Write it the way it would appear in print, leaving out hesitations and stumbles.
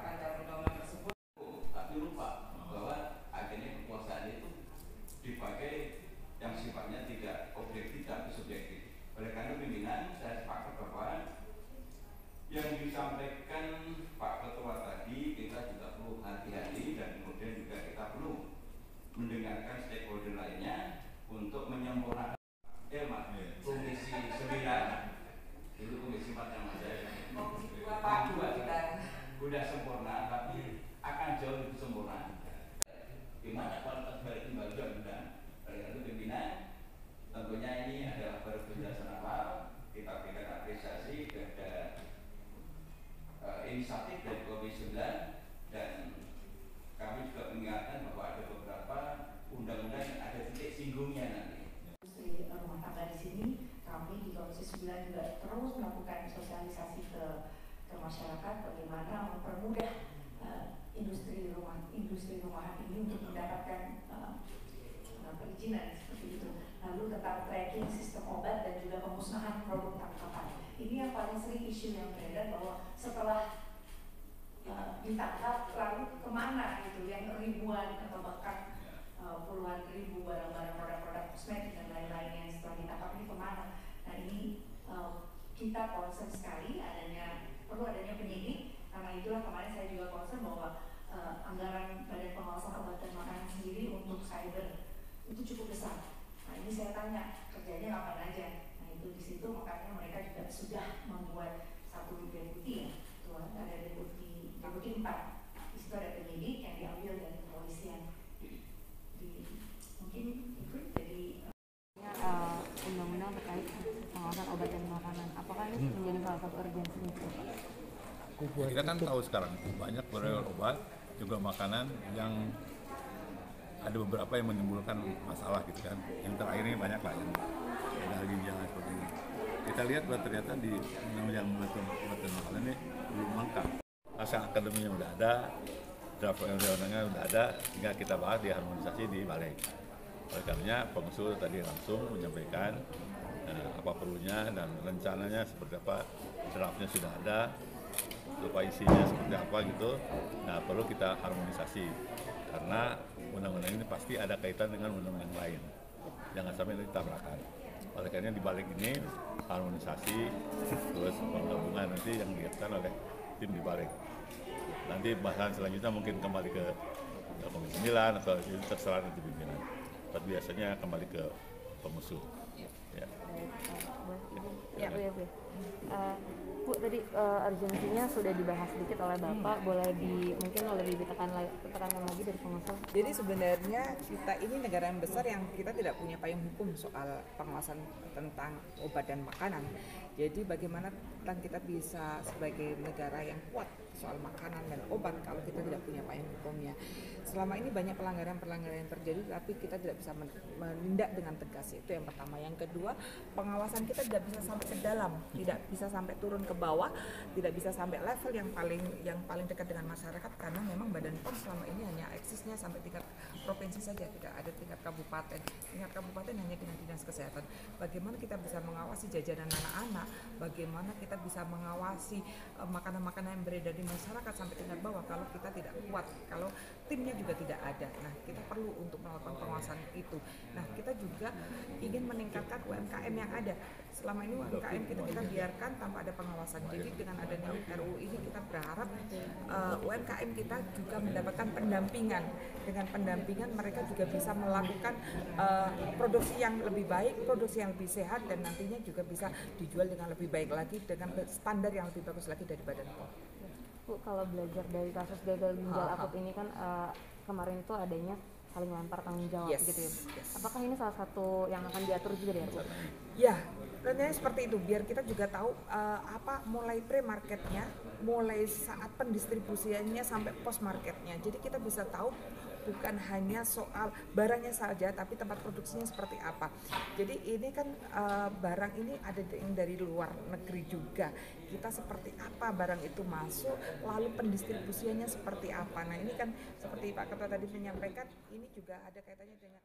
rancangan undang-undang tersebut, tapi lupa bahwa akhirnya kekuasaan itu dipakai yang sifatnya tidak objektif tapi subjektif. Oleh karena pimpinan, saya sepakat bahwa yang disampaikan Pak Ketua tadi kita juga perlu hati-hati, dan kemudian juga kita perlu mendengarkan stakeholder lainnya untuk menyempurnakan Komisi 9 dulu Komisi 4 yang ada sudah sempurna, tapi akan jauh lebih sempurna. Gimana kualitas balik lembaga undang-undang? Oleh karena pimpinan, tentunya ini adalah baru penjelasan awal. Kita berikan apresiasi kepada inisiatif dari Komisi 9, dan kami juga mengingatkan bahwa ada beberapa undang-undang yang ada titik singgungnya nanti. Industri rumah tangga di sini, kami di Komisi 9 juga terus melakukan sosialisasi ke masyarakat bagaimana mempermudah industri rumahan ini untuk mendapatkan perizinan seperti itu. Lalu tentang tracking sistem obat dan juga pemusnahan produk tangkapan. Ini yang paling sering isu yang beredar, bahwa setelah ditangkap lalu kemana gitu, yang ribuan atau bahkan puluhan ribu barang-barang produk-produk kosmetik dan lain-lain yang setelah ditangkap ini kemana. Nah ini kita concern sekali perlu adanya penyidik, karena itulah kemarin saya juga concern bahwa anggaran Badan Pengawasan Obat dan Makanan sendiri untuk cyber itu cukup besar. Nah ini saya tanya, kerjanya kapan aja? Nah itu di situ makanya mereka juga sudah membuat satu deputi, itu ada deputi 4. Di situ ada penyidik yang diambil dari kepolisian. Mungkin itu jadi undang-undang terkait pengawasan obat dan makanan. Apakah ini menjadi salah satu urgensi itu? Kita kan tahu sekarang banyak beredar obat juga makanan yang ada beberapa yang menimbulkan masalah gitu kan. Yang terakhir ini banyak lah yang ada ginjal seperti ini. Kita lihat bahwa ternyata di undang-undang obat dan makanan ini belum lengkap. Naskah akademinya udah ada, draft undang-undangnya udah ada, tinggal kita bahas diharmonisasi di balik. Oleh karenanya pengusul tadi langsung menyampaikan apa perlunya dan rencananya seperti apa, draftnya sudah ada, lupa isinya seperti apa gitu. Nah perlu kita harmonisasi karena undang-undang ini pasti ada kaitan dengan undang-undang lain, jangan sampai ditabrakan. Oleh karenanya di balik ini harmonisasi terus penggabungan nanti yang dilakukan oleh tim di balik. Nanti bahasan selanjutnya mungkin kembali ke Komisi 9 atau terserah nanti pimpinan. Tapi biasanya kembali ke pengusul. Ya. Bu, tadi urgensinya sudah dibahas sedikit oleh Bapak, boleh mungkin lebih ditekankan lagi dari pengusul? Jadi sebenarnya kita ini negara yang besar yang kita tidak punya payung hukum soal pengawasan tentang obat dan makanan. Jadi bagaimana kita bisa sebagai negara yang kuat soal makanan dan obat kalau kita tidak punya payung hukumnya. Selama ini banyak pelanggaran-pelanggaran yang terjadi, tapi kita tidak bisa menindak dengan tegas. Itu yang pertama. Yang kedua, pengawasan kita tidak bisa sampai ke dalam, tidak bisa sampai turun ke bawah, tidak bisa sampai level yang paling dekat dengan masyarakat, karena memang Badan POM selama ini hanya eksisnya sampai tingkat provinsi saja, tidak ada tingkat kabupaten. Tingkat kabupaten hanya dengan dinas kesehatan. Bagaimana kita bisa mengawasi jajanan anak-anak, bagaimana kita bisa mengawasi makanan-makanan yang beredar di masyarakat sampai tingkat bawah kalau kita tidak kuat, kalau timnya juga tidak ada. Nah, kita perlu untuk melakukan pengawasan itu. Nah, kita juga ingin meningkatkan UMKM yang ada. Selama ini UMKM kita biarkan tanpa ada pengawasan. Jadi dengan adanya RUU ini kita berharap UMKM kita juga mendapatkan pendampingan. Dengan pendampingan mereka juga bisa melakukan produksi yang lebih baik, produksi yang lebih sehat, dan nantinya juga bisa dijual dengan lebih baik lagi, dengan standar yang lebih bagus lagi dari Badan POM. Bu, kalau belajar dari kasus gagal ginjal akut ini kan kemarin itu adanya saling lempar tanggung jawab gitu ya. Apakah ini salah satu yang akan diatur juga ya, Bu? Ya, ternyata seperti itu, biar kita juga tahu mulai pre-marketnya, mulai saat pendistribusiannya sampai post-marketnya. Jadi kita bisa tahu bukan hanya soal barangnya saja, tapi tempat produksinya seperti apa. Jadi ini kan barang ini ada yang dari luar negeri juga. Kita seperti apa barang itu masuk, lalu pendistribusiannya seperti apa. Nah ini kan seperti Pak Ketua tadi menyampaikan, ini juga ada kaitannya dengan